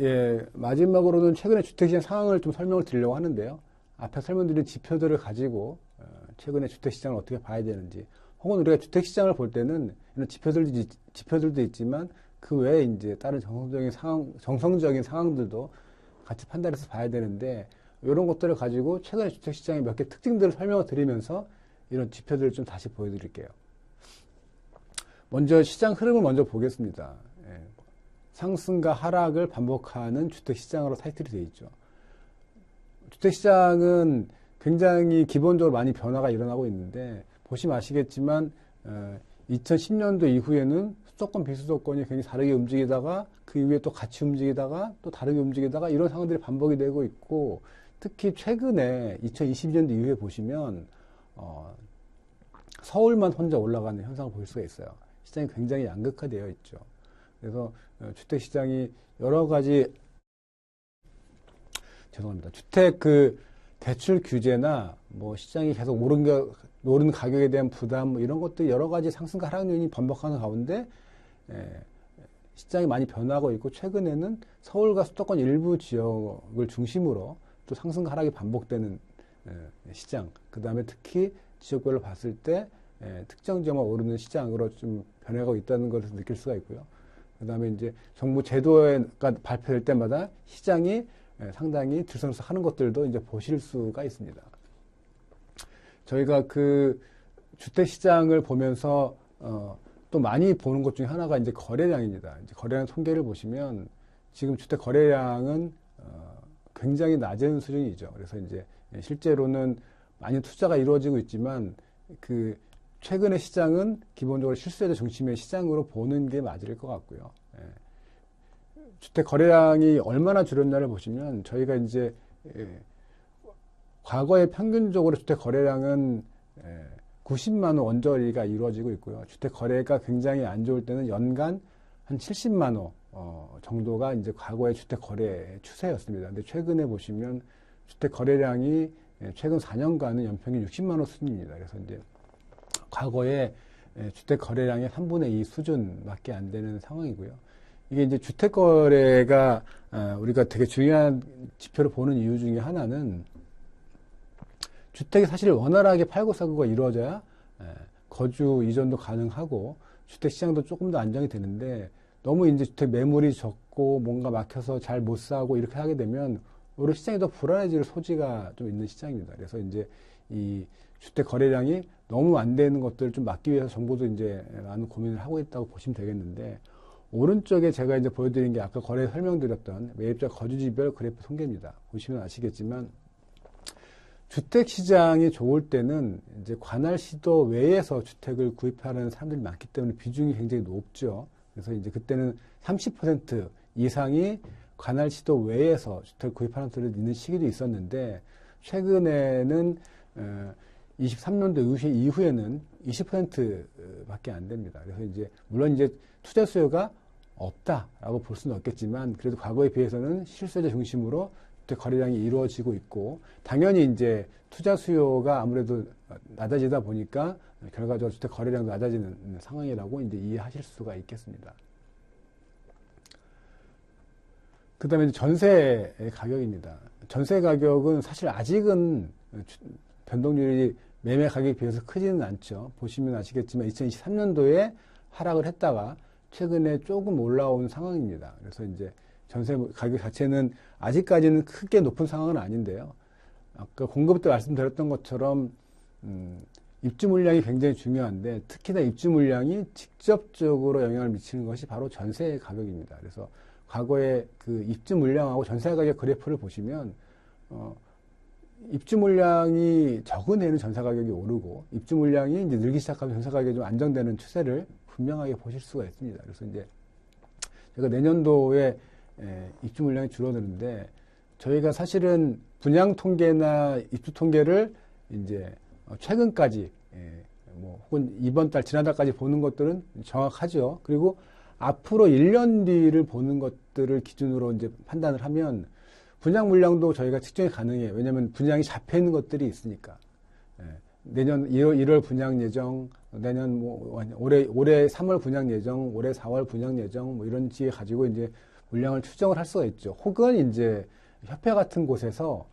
예, 마지막으로는 최근에 주택시장 상황을 좀 설명을 드리려고 하는데요. 앞에 설명드린 지표들을 가지고 최근에 주택시장을 어떻게 봐야 되는지, 혹은 우리가 주택시장을 볼 때는 이런 지표들도 있지만 그 외에 이제 다른 정성적인 상황들도 같이 판단해서 봐야 되는데, 이런 것들을 가지고 최근에 주택시장의 몇 개 특징들을 설명을 드리면서 이런 지표들을 좀 다시 보여드릴게요. 먼저 시장 흐름을 먼저 보겠습니다. 예. 상승과 하락을 반복하는 주택시장으로 타이틀이 되어 있죠. 주택시장은 굉장히 기본적으로 많이 변화가 일어나고 있는데, 보시면 아시겠지만 2010년도 이후에는 수도권, 비수도권이 굉장히 다르게 움직이다가 그 이후에 또 같이 움직이다가 또 다르게 움직이다가 이런 상황들이 반복이 되고 있고, 특히 최근에 2020년도 이후에 보시면 서울만 혼자 올라가는 현상을 볼 수가 있어요. 시장이 굉장히 양극화되어 있죠. 그래서 주택시장이 여러 가지, 죄송합니다. 주택 대출 규제나 뭐 시장이 계속 오른 가격에 대한 부담, 뭐 이런 것들 여러 가지 상승과 하락 요인이 반복하는 가운데 시장이 많이 변하고 있고, 최근에는 서울과 수도권 일부 지역을 중심으로 또 상승과 하락이 반복되는 시장, 그 다음에 특히 지역별로 봤을 때 특정 지역만 오르는 시장으로 좀 변해가고 있다는 것을 느낄 수가 있고요. 그 다음에 이제 정부 제도가 발표될 때마다 시장이 상당히 들썩들썩하는 것들도 이제 보실 수가 있습니다. 저희가 주택시장을 보면서 또 많이 보는 것 중에 하나가 이제 거래량입니다. 이제 거래량 통계를 보시면 지금 주택 거래량은 굉장히 낮은 수준이죠. 그래서 이제 실제로는 많이 투자가 이루어지고 있지만 최근의 시장은 기본적으로 실수요자 중심의 시장으로 보는 게 맞을 것 같고요. 주택 거래량이 얼마나 줄었냐를 보시면, 저희가 이제 과거에 평균적으로 주택 거래량은 90만 호 언저리가 이루어지고 있고요. 주택 거래가 굉장히 안 좋을 때는 연간 한 70만 호 정도가 이제 과거의 주택 거래 추세였습니다. 근데 최근에 보시면 주택 거래량이 최근 4년간은 연평균 60만 호 수준입니다. 그래서 이제 과거의 주택 거래량의 3분의 2 수준밖에 안 되는 상황이고요. 이게 이제 주택 거래가 우리가 되게 중요한 지표를 보는 이유 중에 하나는, 주택이 사실 원활하게 팔고 사고가 이루어져야 거주 이전도 가능하고 주택 시장도 조금 더 안정이 되는데, 너무 이제 주택 매물이 적고 뭔가 막혀서 잘 못 사고 이렇게 하게 되면 오히려 시장이 더 불안해질 소지가 좀 있는 시장입니다. 그래서 이제 이 주택 거래량이 너무 안 되는 것들을 좀 막기 위해서 정부도 이제 많은 고민을 하고 있다고 보시면 되겠는데, 오른쪽에 제가 이제 보여드린 게 아까 거래 설명드렸던 매입자 거주지별 그래프 통계입니다. 보시면 아시겠지만 주택 시장이 좋을 때는 이제 관할 시도 외에서 주택을 구입하는 사람들이 많기 때문에 비중이 굉장히 높죠. 그래서 이제 그때는 30% 이상이 관할 시도 외에서 주택을 구입하는 사람들이 있는 시기도 있었는데, 최근에는 23년도 이후에는 20%밖에 안 됩니다. 그래서 이제 물론 이제 투자 수요가 없다라고 볼 수는 없겠지만, 그래도 과거에 비해서는 실수요자 중심으로 주택 거래량이 이루어지고 있고, 당연히 이제 투자 수요가 아무래도 낮아지다 보니까 결과적으로 주택 거래량도 낮아지는 상황이라고 이제 이해하실 수가 있겠습니다. 그 다음에 전세 가격입니다. 전세 가격은 사실 아직은 변동률이 매매 가격에 비해서 크지는 않죠. 보시면 아시겠지만 2023년도에 하락을 했다가 최근에 조금 올라온 상황입니다. 그래서 이제 전세 가격 자체는 아직까지는 크게 높은 상황은 아닌데요. 아까 공급 때 말씀드렸던 것처럼 입주 물량이 굉장히 중요한데, 특히나 입주 물량이 직접적으로 영향을 미치는 것이 바로 전세 가격입니다. 그래서 과거에 입주 물량하고 전세 가격 그래프를 보시면 입주 물량이 적은 해는 전세 가격이 오르고, 입주 물량이 이제 늘기 시작하면 전세 가격이 좀 안정되는 추세를 분명하게 보실 수가 있습니다. 그래서 이제 제가 내년도에 입주 물량이 줄어드는데, 저희가 사실은 분양 통계나 입주 통계를 이제 최근까지 혹은 이번 달, 지난달까지 보는 것들은 정확하죠. 그리고 앞으로 1년 뒤를 보는 것들을 기준으로 이제 판단을 하면 분양 물량도 저희가 측정이 가능해요. 왜냐하면 분양이 잡혀 있는 것들이 있으니까. 내년 1월 분양 예정, 내년 올해 3월 분양 예정, 올해 4월 분양 예정, 이런 지에 가지고 이제 물량을 추정을 할 수가 있죠. 혹은 이제 협회 같은 곳에서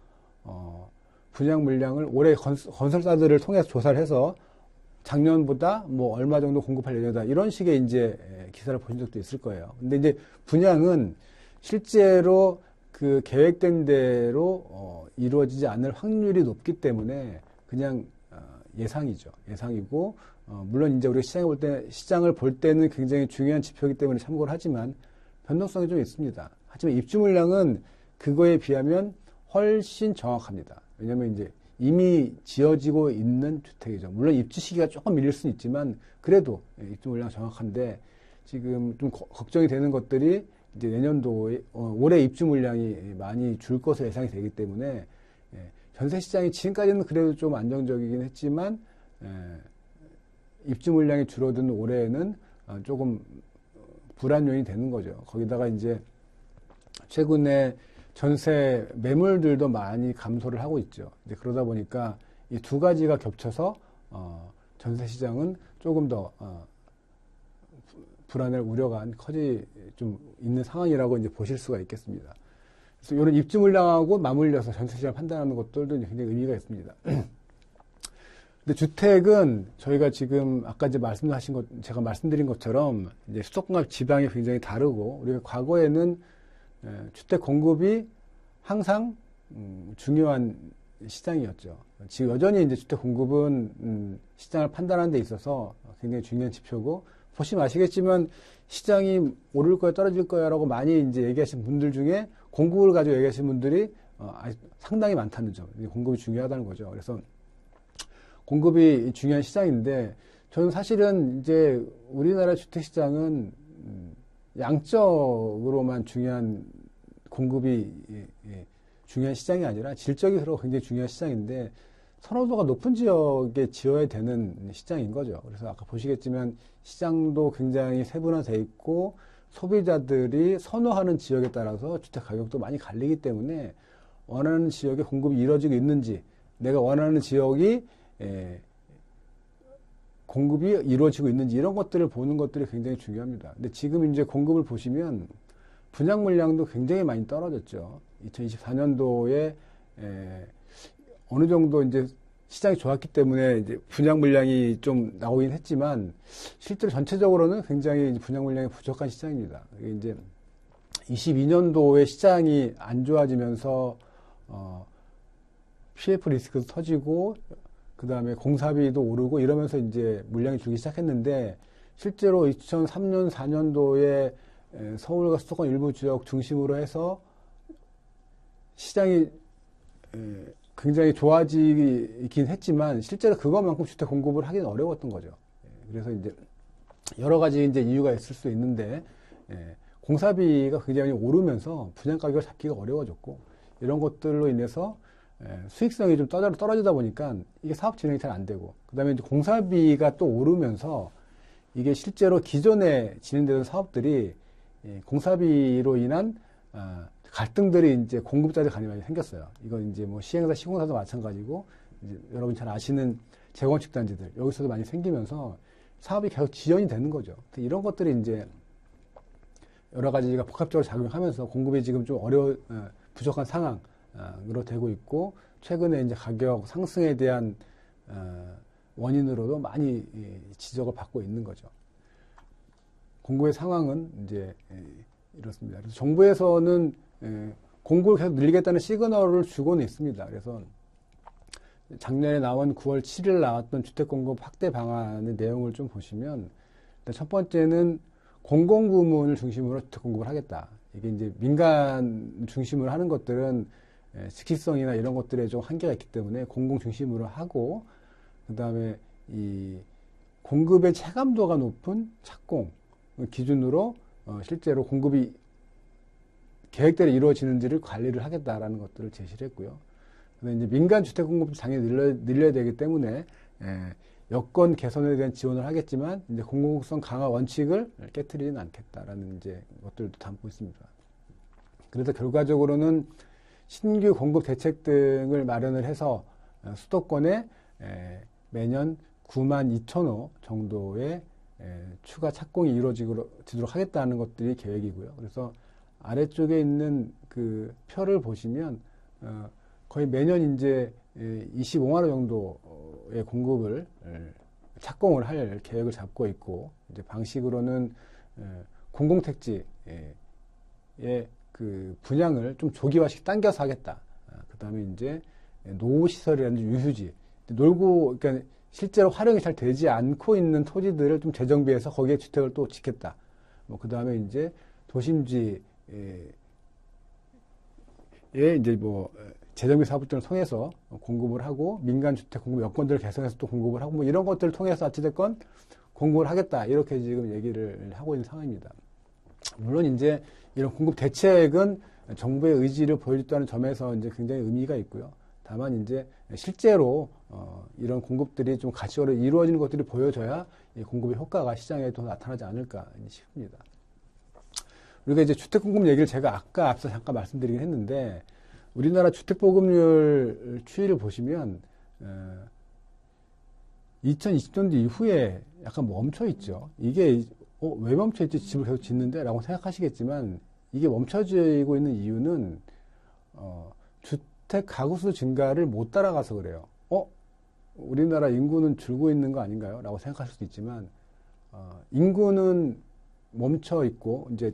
분양 물량을 올해 건설사들을 통해서 조사를 해서 작년보다 뭐 얼마 정도 공급할 예정이다. 이런 식의 이제 기사를 보신 적도 있을 거예요. 근데 이제 분양은 실제로 그 계획된 대로 이루어지지 않을 확률이 높기 때문에 그냥 예상이죠. 예상이고 물론 이제 우리가 시장을 볼 때는 굉장히 중요한 지표이기 때문에 참고를 하지만 변동성이 좀 있습니다. 하지만 입주 물량은 그거에 비하면 훨씬 정확합니다. 왜냐하면 이제 이미 지어지고 있는 주택이죠. 물론 입주 시기가 조금 밀릴 수는 있지만 그래도 입주 물량 정확한데 지금 좀 걱정이 되는 것들이 이제 내년도에 올해 입주 물량이 많이 줄 것으로 예상이 되기 때문에 전세 시장이 지금까지는 그래도 좀 안정적이긴 했지만 입주 물량이 줄어든 올해에는 조금 불안 요인이 되는 거죠. 거기다가 이제 최근에 전세 매물들도 많이 감소를 하고 있죠. 이제 그러다 보니까 이 두 가지가 겹쳐서 전세 시장은 조금 더 불안할 우려가 좀 있는 상황이라고 이제 보실 수가 있겠습니다. 그래서 이런 입주 물량하고 맞물려서 전세 시장 판단하는 것들도 굉장히 의미가 있습니다. 근데 주택은 저희가 지금 아까 이제 제가 말씀드린 것처럼 이제 수도권과 지방이 굉장히 다르고 우리가 과거에는 주택 공급이 항상 중요한 시장이었죠. 지금 여전히 이제 주택 공급은 시장을 판단하는 데 있어서 굉장히 중요한 지표고 보시면 아시겠지만 시장이 오를 거야 떨어질 거야라고 많이 이제 얘기하신 분들 중에 공급을 가지고 얘기하신 분들이 상당히 많다는 점. 공급이 중요하다는 거죠. 그래서 공급이 중요한 시장인데 저는 사실은 이제 우리나라 주택 시장은 양적으로만 중요한 공급이 중요한 시장이 아니라 질적으로 굉장히 중요한 시장인데 선호도가 높은 지역에 지어야 되는 시장인 거죠. 그래서 아까 보시겠지만 시장도 굉장히 세분화되어 있고 소비자들이 선호하는 지역에 따라서 주택 가격도 많이 갈리기 때문에 원하는 지역에 공급이 이루어지고 있는지 내가 원하는 지역이 공급이 이루어지고 있는지 이런 것들을 보는 것들이 굉장히 중요합니다. 근데 지금 이제 공급을 보시면 분양 물량도 굉장히 많이 떨어졌죠. 2024년도에 어느 정도 이제 시장이 좋았기 때문에 이제 분양 물량이 좀 나오긴 했지만 실제로 전체적으로는 굉장히 분양 물량이 부족한 시장입니다. 이게 이제 22년도에 시장이 안 좋아지면서 PF 리스크도 터지고 그 다음에 공사비도 오르고 이러면서 이제 물량이 줄기 시작했는데 실제로 2003년, 4년도에 서울과 수도권 일부 지역 중심으로 해서 시장이 굉장히 좋아지긴 했지만 실제로 그것만큼 주택 공급을 하기는 어려웠던 거죠. 그래서 이제 여러 가지 이제 이유가 있을 수 있는데 공사비가 굉장히 오르면서 분양 가격을 잡기가 어려워졌고 이런 것들로 인해서 수익성이 좀 떨어지다 보니까 이게 사업 진행이 잘 안 되고 그다음에 이제 공사비가 또 오르면서 이게 실제로 기존에 진행되던 사업들이 공사비로 인한 갈등들이 이제 공급자들 간에 많이 생겼어요. 이건 이제 뭐 시행사, 시공사도 마찬가지고 이제 여러분 잘 아시는 재건축 단지들 여기서도 많이 생기면서 사업이 계속 지연이 되는 거죠. 이런 것들이 이제 여러 가지가 복합적으로 작용하면서 공급이 지금 좀 부족한 상황으로 되고 있고 최근에 이제 가격 상승에 대한 원인으로도 많이 지적을 받고 있는 거죠. 공급의 상황은 이제 이렇습니다. 그래서 정부에서는 공급을 계속 늘리겠다는 시그널을 주고는 있습니다. 그래서 작년에 나온 9월 7일 나왔던 주택공급 확대 방안의 내용을 좀 보시면 첫 번째는 공공부문을 중심으로 주택공급을 하겠다. 이게 이제 민간 중심으로 하는 것들은 즉시성이나 이런 것들에 좀 한계가 있기 때문에 공공 중심으로 하고 그 다음에 이 공급의 체감도가 높은 착공 기준으로 실제로 공급이 계획대로 이루어지는지를 관리를 하겠다라는 것들을 제시를 했고요. 근데 이제 민간 주택 공급도 당연히 늘려야 되기 때문에 여건 개선에 대한 지원을 하겠지만 이제 공공성 강화 원칙을 깨트리지는 않겠다라는 이제 것들도 담고 있습니다. 그래서 결과적으로는 신규 공급 대책 등을 마련을 해서 수도권에 매년 92,000호 정도의 추가 착공이 이루어지도록 하겠다는 것들이 계획이고요. 그래서 아래쪽에 있는 그 표를 보시면 거의 매년 이제 25만 원 정도의 공급을 착공을 할 계획을 잡고 있고, 이제 방식으로는 공공택지의 그 분양을 좀 조기화식 당겨서 하겠다. 그 다음에 이제 노후시설이라든지 유휴지, 그러니까 실제로 활용이 잘 되지 않고 있는 토지들을 좀 재정비해서 거기에 주택을 또 짓겠다. 그 다음에 이제 도심지에 이제 재정비 사업 등을 통해서 공급을 하고, 민간 주택 공급 여건들을 개선해서 또 공급을 하고, 이런 것들을 통해서 어찌됐건 공급을 하겠다. 이렇게 지금 얘기를 하고 있는 상황입니다. 물론 이제 이런 공급 대책은 정부의 의지를 보여줬다는 점에서 이제 굉장히 의미가 있고요. 다만 이제 실제로 이런 공급들이 좀 가치화로 이루어지는 것들이 보여져야 이 공급의 효과가 시장에 또 나타나지 않을까 싶습니다. 우리가 이제 주택 공급 얘기를 제가 아까 앞서 잠깐 말씀드리긴 했는데, 우리나라 주택 보급률 추이를 보시면 2020년도 이후에 약간 멈춰 있죠. 이게 왜 멈춰 있지? 집을 계속 짓는데? 라고 생각하시겠지만, 이게 멈춰지고 있는 이유는 주택 가구수 증가를 못 따라가서 그래요. 우리나라 인구는 줄고 있는 거 아닌가요? 라고 생각하실 수도 있지만, 인구는 멈춰 있고 이제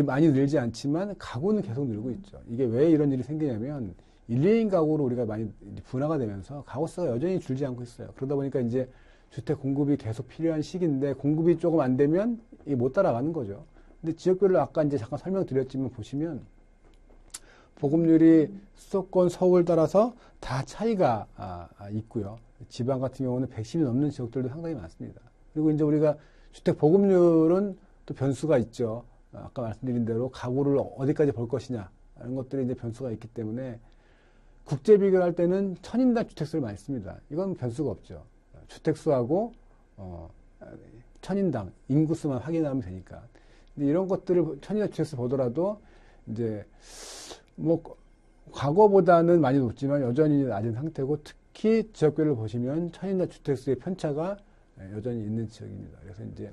많이 늘지 않지만 가구는 계속 늘고 있죠. 이게 왜 이런 일이 생기냐면 1, 2인 가구로 우리가 많이 분화가 되면서 가구 수가 여전히 줄지 않고 있어요. 그러다 보니까 이제 주택 공급이 계속 필요한 시기인데, 공급이 조금 안 되면 이게 못 따라가는 거죠. 근데 지역별로 아까 이제 잠깐 설명드렸지만 보시면 보급률이 수도권, 서울 따라서 다 차이가 있고요. 지방 같은 경우는 110이 넘는 지역들도 상당히 많습니다. 그리고 이제 우리가 주택 보급률은 또 변수가 있죠. 아까 말씀드린 대로 가구를 어디까지 볼 것이냐 이런 것들이 이제 변수가 있기 때문에 국제 비교를 할 때는 천인당 주택수를 많이 씁니다. 이건 변수가 없죠. 주택수하고 천인당 인구수만 확인하면 되니까. 근데 이런 것들을 천인당 주택수 보더라도 이제 과거보다는 많이 높지만 여전히 낮은 상태고, 특히 지역별로 보시면 천인당 주택수의 편차가 여전히 있는 지역입니다. 그래서 이제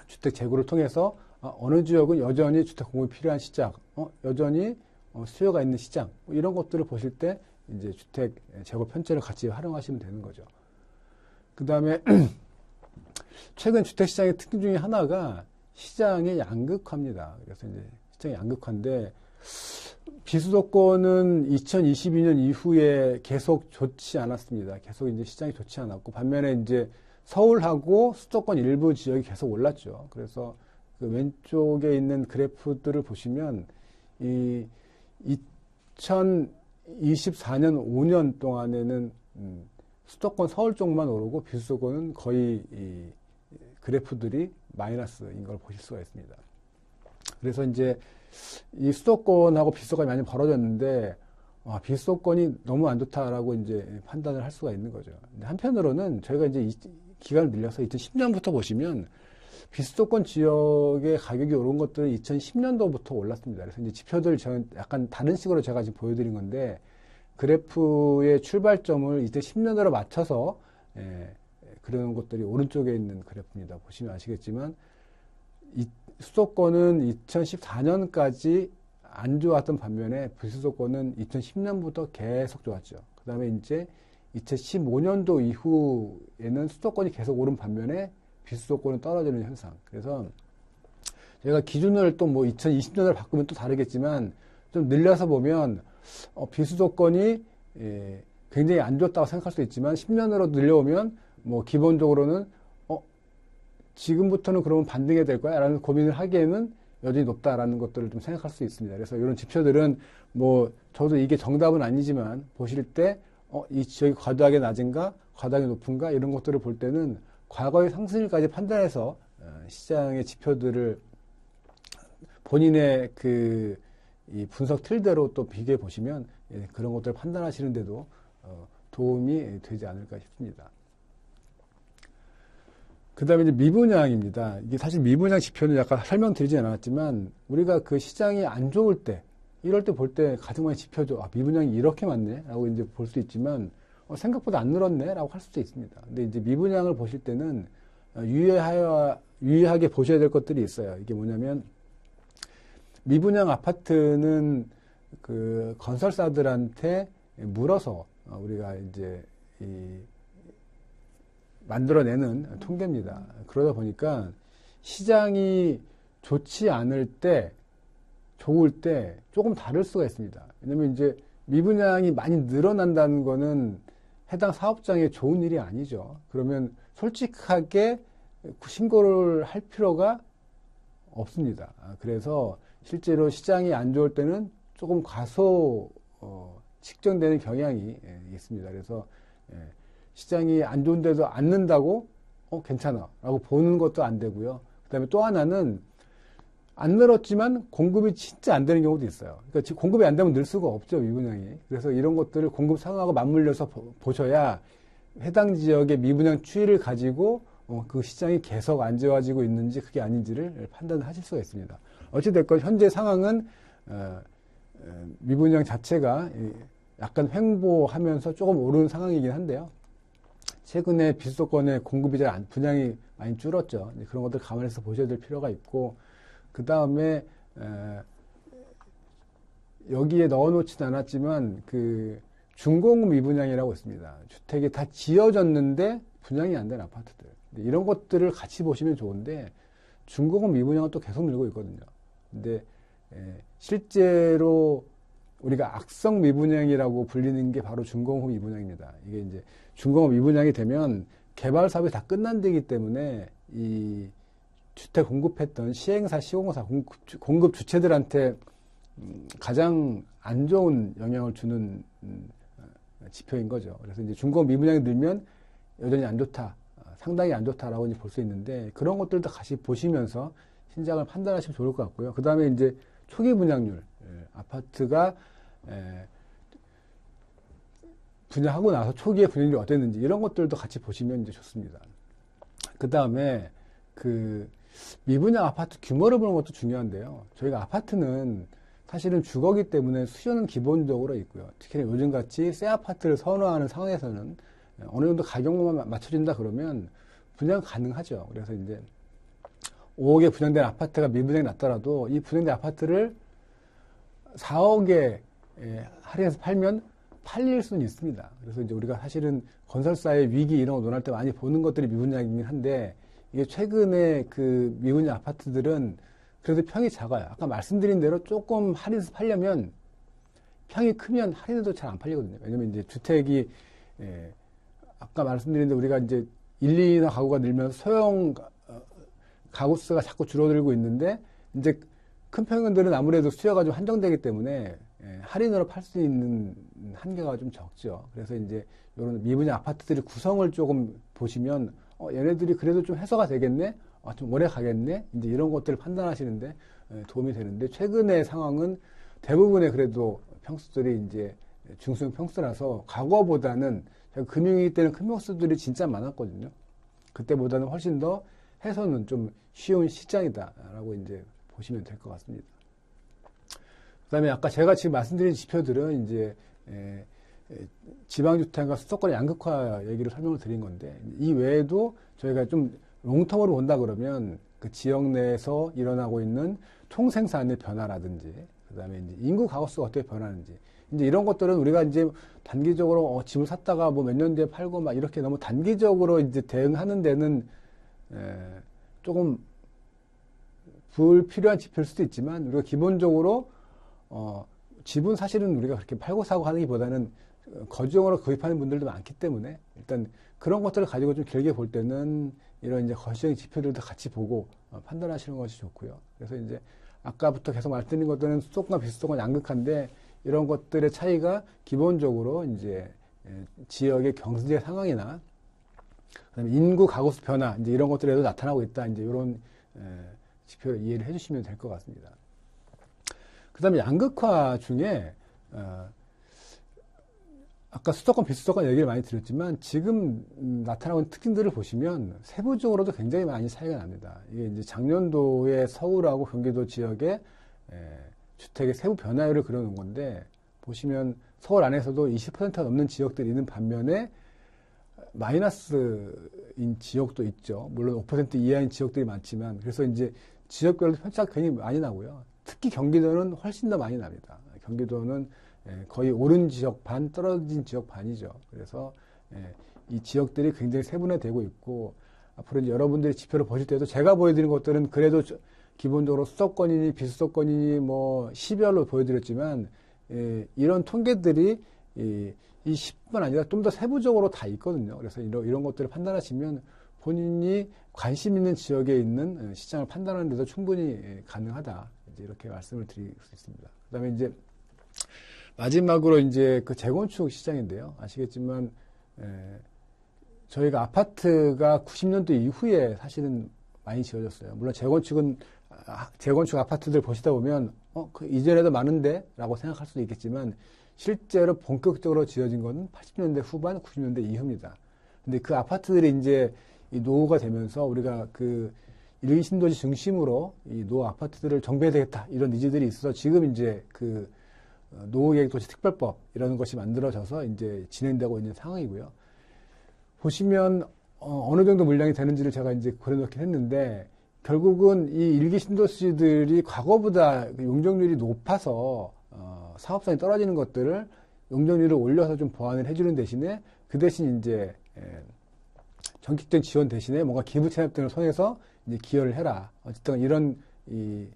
주택 재구를 통해서 어느 지역은 여전히 주택 공급이 필요한 시장, 여전히 수요가 있는 시장, 이런 것들을 보실 때 이제 주택 재고 편차를 같이 활용하시면 되는 거죠. 그 다음에 최근 주택 시장의 특징 중에 하나가 시장의 양극화입니다. 그래서 이제 시장이 양극화인데, 비수도권은 2022년 이후에 계속 좋지 않았습니다. 계속 이제 시장이 좋지 않았고, 반면에 이제 서울하고 수도권 일부 지역이 계속 올랐죠. 그래서 그 왼쪽에 있는 그래프들을 보시면 이 2024년 5년 동안에는 수도권 서울 쪽만 오르고 비수도권은 거의 이 그래프들이 마이너스인 걸 보실 수가 있습니다. 그래서 이제 이 수도권하고 비수도권이 많이 벌어졌는데, 비수도권이 너무 안 좋다라고 이제 판단을 할 수가 있는 거죠. 근데 한편으로는 저희가 이제 기간을 늘려서 2010년부터 보시면 비수도권 지역의 가격이 오른 것들은 2010년도부터 올랐습니다. 그래서 이제 지표들 저는 약간 다른 식으로 제가 지금 보여드린 건데, 그래프의 출발점을 2010년도로 맞춰서 그런 것들이 오른쪽에 있는 그래프입니다. 보시면 아시겠지만 수도권은 2014년까지 안 좋았던 반면에 비수도권은 2010년부터 계속 좋았죠. 그 다음에 이제 2015년도 이후에는 수도권이 계속 오른 반면에 비수도권은 떨어지는 현상. 그래서 제가 기준을 또 2020년으로 바꾸면 또 다르겠지만, 좀 늘려서 보면 비수도권이 굉장히 안 좋다고 생각할 수 있지만 10년으로 늘려오면 기본적으로는 지금부터는 그러면 반등해야 될 거야 라는 고민을 하기에는 여전히 높다라는 것들을 좀 생각할 수 있습니다. 그래서 이런 지표들은 저도 이게 정답은 아니지만 보실 때 이 지역이 과도하게 낮은가 과도하게 높은가 이런 것들을 볼 때는 과거의 상승률까지 판단해서 시장의 지표들을 본인의 이 분석 틀대로 또 비교해 보시면 그런 것들을 판단하시는데도 도움이 되지 않을까 싶습니다. 그 다음에 이제 미분양입니다. 이게 사실 미분양 지표는 약간 설명드리지 않았지만, 우리가 그 시장이 안 좋을 때, 이럴 때 볼 때 가장 많이 지표죠. 미분양이 이렇게 많네? 라고 이제 볼 수 있지만, 생각보다 안 늘었네? 라고 할 수도 있습니다. 근데 이제 미분양을 보실 때는 유의하게 보셔야 될 것들이 있어요. 이게 뭐냐면, 미분양 아파트는 그 건설사들한테 물어서 우리가 이제 만들어내는 통계입니다. 그러다 보니까 시장이 좋지 않을 때, 좋을 때 조금 다를 수가 있습니다. 왜냐면 이제 미분양이 많이 늘어난다는 거는 해당 사업장에 좋은 일이 아니죠. 그러면 솔직하게 신고를 할 필요가 없습니다. 그래서 실제로 시장이 안 좋을 때는 조금 측정되는 경향이 있습니다. 그래서 시장이 안 좋은데도 안 는다고 괜찮아 라고 보는 것도 안 되고요. 그 다음에 또 하나는 안 늘었지만 공급이 진짜 안 되는 경우도 있어요. 그러니까 공급이 안 되면 늘 수가 없죠, 미분양이. 그래서 이런 것들을 공급 상황하고 맞물려서 보셔야 해당 지역의 미분양 추이를 가지고 그 시장이 계속 안 좋아지고 있는지 그게 아닌지를 판단하실 수가 있습니다. 어찌됐건 현재 상황은 미분양 자체가 약간 횡보하면서 조금 오르는 상황이긴 한데요. 최근에 비수도권의 공급이 분양이 많이 줄었죠. 그런 것들 감안해서 보셔야 될 필요가 있고, 그 다음에 여기에 넣어놓지는 않았지만 그 준공급 미분양이라고 있습니다. 주택이 다 지어졌는데 분양이 안 된 아파트들. 이런 것들을 같이 보시면 좋은데 준공급 미분양은 또 계속 늘고 있거든요. 근데 실제로 우리가 악성 미분양이라고 불리는 게 바로 준공급 미분양입니다. 이게 이제 준공급 미분양이 되면 개발 사업이 다 끝난 데이기 때문에 이 주택 공급했던 시행사, 시공사, 공급 주체들한테 가장 안 좋은 영향을 주는 지표인 거죠. 그래서 이제 준공급 미분양이 늘면 여전히 안 좋다, 상당히 안 좋다라고 볼 수 있는데 그런 것들도 같이 보시면서 신작을 판단하시면 좋을 것 같고요. 그 다음에 이제 초기 분양률, 아파트가 분양하고 나서 초기에 분양률이 어땠는지 이런 것들도 같이 보시면 이제 좋습니다. 그 다음에 그 미분양 아파트 규모를 보는 것도 중요한데요. 저희가 아파트는 사실은 주거기 때문에 수요는 기본적으로 있고요. 특히 요즘같이 새 아파트를 선호하는 상황에서는 어느 정도 가격만 맞춰진다 그러면 분양 가능하죠. 그래서 이제 5억에 분양된 아파트가 미분양이 났더라도 이 분양된 아파트를 4억에 할인해서 팔면 팔릴 수는 있습니다. 그래서 이제 우리가 사실은 건설사의 위기 이런 거 논할 때 많이 보는 것들이 미분양이긴 한데 이게 최근에 그 미분양 아파트들은 그래도 평이 작아요. 아까 말씀드린 대로 조금 할인해서 팔려면 평이 크면 할인해도 잘 안 팔리거든요. 왜냐면 이제 주택이 아까 말씀드린 대로 우리가 이제 1, 2나 가구가 늘면서 소형 가구 수가 자꾸 줄어들고 있는데 이제 큰 평형들은 아무래도 수요가 좀 한정되기 때문에 할인으로 팔 수 있는 한계가 좀 적죠. 그래서 이제 이런 미분양 아파트들의 구성을 조금 보시면 얘네들이 그래도 좀 해소가 되겠네, 좀 오래 가겠네, 이제 이런 것들을 판단하시는데 도움이 되는데 최근의 상황은 대부분의 그래도 평수들이 이제 중소형 평수라서 과거보다는 금융위기 때는 큰 평수들이 진짜 많았거든요. 그때보다는 훨씬 더 해소는 좀 쉬운 시장이다라고 이제 보시면 될 것 같습니다. 그 다음에 아까 제가 지금 말씀드린 지표들은 이제 지방주택과 수도권의 양극화 얘기를 설명을 드린 건데 이 외에도 저희가 좀 롱텀으로 본다 그러면 그 지역 내에서 일어나고 있는 총생산의 변화라든지 그 다음에 이제 인구 가구수가 어떻게 변하는지 이제 이런 것들은 우리가 이제 단기적으로 집을 샀다가 뭐 몇 년 뒤에 팔고 막 이렇게 너무 단기적으로 이제 대응하는 데는 조금 불필요한 지표일 수도 있지만 우리가 기본적으로 집은 사실은 우리가 그렇게 팔고 사고 하기보다는 거주용으로 구입하는 분들도 많기 때문에 일단 그런 것들을 가지고 좀 길게 볼 때는 이런 이제 거시적인 지표들도 같이 보고 판단하시는 것이 좋고요. 그래서 이제 아까부터 계속 말씀드린 것들은 수도권과 비수도권 양극화인데 이런 것들의 차이가 기본적으로 이제 지역의 경제 상황이나 그다음에 인구 가구수 변화 이제 이런 것들에도 나타나고 있다. 이제 이런 지표를 이해를 해주시면 될 것 같습니다. 그다음에 양극화 중에 아까 수도권 비수도권 얘기를 많이 드렸지만 지금 나타나고 있는 특징들을 보시면 세부적으로도 굉장히 많이 차이가 납니다. 이게 이제 작년도에 서울하고 경기도 지역의 주택의 세부 변화율을 그려놓은 건데 보시면 서울 안에서도 20%가 넘는 지역들이 있는 반면에 마이너스인 지역도 있죠. 물론 5% 이하인 지역들이 많지만 그래서 이제 지역별로 편차가 굉장히 많이 나고요. 특히 경기도는 훨씬 더 많이 납니다. 경기도는 거의 오른 지역 반, 떨어진 지역 반이죠. 그래서 이 지역들이 굉장히 세분화되고 있고, 앞으로 이제 여러분들이 지표를 보실 때도 제가 보여드린 것들은 그래도 기본적으로 수도권이니 비수도권이니 뭐 시별로 보여드렸지만, 이런 통계들이 이 10분 아니라 좀 더 세부적으로 다 있거든요. 그래서 이런 것들을 판단하시면 본인이 관심 있는 지역에 있는 시장을 판단하는 데도 충분히 가능하다. 이제 이렇게 말씀을 드릴 수 있습니다. 그 다음에 이제 마지막으로 이제 그 재건축 시장인데요. 아시겠지만, 저희가 아파트가 90년대 이후에 사실은 많이 지어졌어요. 물론 재건축 아파트들 보시다 보면, 그 이전에도 많은데? 라고 생각할 수도 있겠지만, 실제로 본격적으로 지어진 건 80년대 후반, 90년대 이후입니다. 근데 그 아파트들이 이제 이 노후가 되면서 우리가 그 일기 신도시 중심으로 이 노후 아파트들을 정비해야 되겠다. 이런 니즈들이 있어서 지금 이제 그 노후계획도시 특별법 이라는 것이 만들어져서 이제 진행되고 있는 상황이고요. 보시면 어느 정도 물량이 되는지를 제가 이제 그려놓긴 했는데, 결국은 이 일기 신도시들이 과거보다 용적률이 높아서 사업성이 떨어지는 것들을 용적률을 올려서 좀 보완을 해주는 대신에, 그 대신 이제 전격적인 지원 대신에 뭔가 기부 체납 등을 통해서 이제 기여를 해라. 어쨌든 이런 이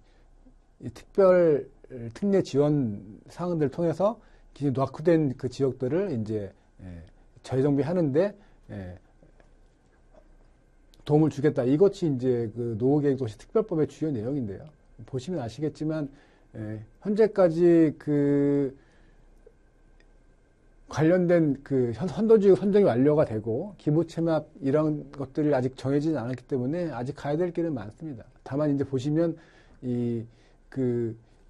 특례 지원 사항들을 통해서 기존 낙후된 그 지역들을 이제 재정비하는데 도움을 주겠다. 이것이 이제 그 노후계획도시 특별법의 주요 내용인데요. 보시면 아시겠지만 현재까지 그 관련된 그 선도지역 선정이 완료가 되고 기부 체납 이런 것들이 아직 정해지지 않았기 때문에 아직 가야 될 길은 많습니다. 다만 이제 보시면 이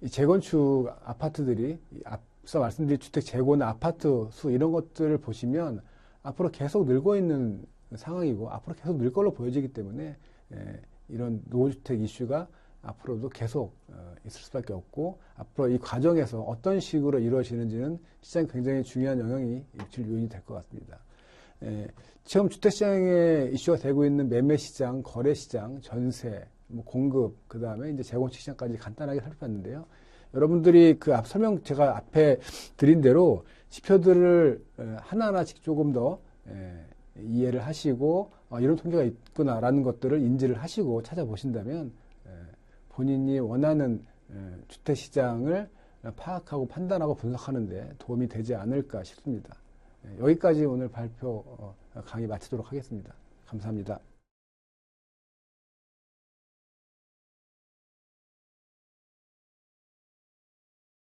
재건축 아파트들이 앞서 말씀드린 주택 재고나 아파트 수 이런 것들을 보시면 앞으로 계속 늘고 있는 상황이고 앞으로 계속 늘 걸로 보여지기 때문에 이런 노후주택 이슈가 앞으로도 계속 있을 수밖에 없고, 앞으로 이 과정에서 어떤 식으로 이루어지는지는 시장에 굉장히 중요한 영향이 미칠 요인이 될 것 같습니다. 지금 주택시장에 이슈가 되고 있는 매매시장, 거래시장, 전세, 뭐 공급, 그 다음에 이제 재건축 시장까지 간단하게 살펴봤는데요. 여러분들이 그 제가 앞에 드린 대로 지표들을 하나하나씩 조금 더 이해를 하시고 이런 통계가 있구나라는 것들을 인지를 하시고 찾아보신다면 본인이 원하는 주택시장을 파악하고 판단하고 분석하는 데 도움이 되지 않을까 싶습니다. 여기까지 오늘 발표 강의 마치도록 하겠습니다. 감사합니다.